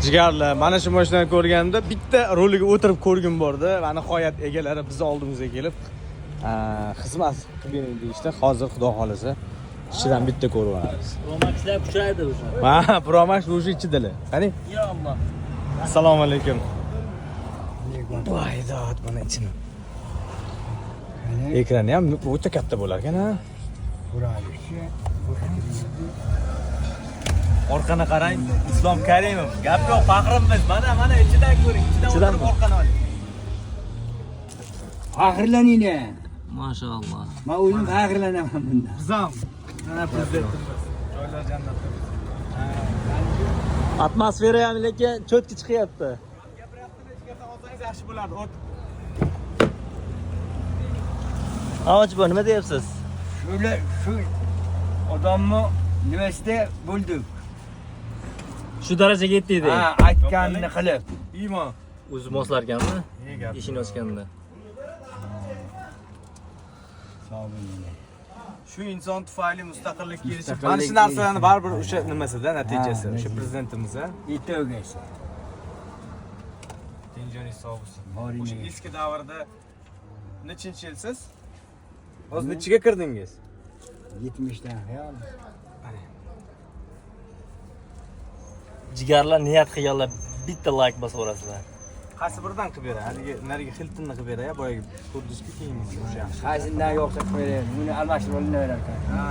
Jigarlar, mana shu mashinani ko'rganda bitta roliga o'tirib ko'rgim bordi va nihoyat egalari biz oldimizga kelib xizmat qilib deyishdi. Hozir xudo xolasa ichidan bitta ko'rib olamiz. Promaxlar kuchaydi o'sha. Ha, Promax o'sha ichidalar. Qani? Ya Alloh. Assalomu alaykum. Voy zot, mana ichini. Ekrani ham o'ta katta bo'lar ekan-a. Orqani qarang, Islom Karimov. Gap yo'q, faxrim biz. Mana ichidan ko'ring, ichidan o'tirib orqani oling. Faxrlaninglar. Mashalloh. Men o'zim faxrlanaman bundan. Biz ham mana prezidentimiz. Joylar jannatda. Atmosfera ham lekin cho'tki chiqyapti. Gapiryaptimi, ichkarida olsangiz yaxshi bo'lardi. O't. Avj bu nima deyapsiz? Shu odamni nimasida bo'ldik. Shu darajaga yetdi edi. Ha, aytganini qilib. Iymon. O'zi moslarkanmi? Gap. Ishini ochganda. Shu inson tufayli mustaqillik kelishi. Mana shu narsalarni baribir o'sha nimasida natijasi, o'sha prezidentimiz a. Yetogaysa. Tinjoningiz sog' bo'lsin. Boring. O'sha eski davrda nechinchi yilsiz? O'z nechiga kirdingiz? 70 dan xayol. Jigarlar niyat qilganlar bitta like bosib o'rasizlar. Qaysi biridan qilib beray? Haligi nariga Hilton'ni qilib beray, boyagi ko'rdingizku keyingiz o'sha yaxshi. Qaysidan yo'qsa qo'yaylik. Buni almashtirib olinaverar ekan. Ha.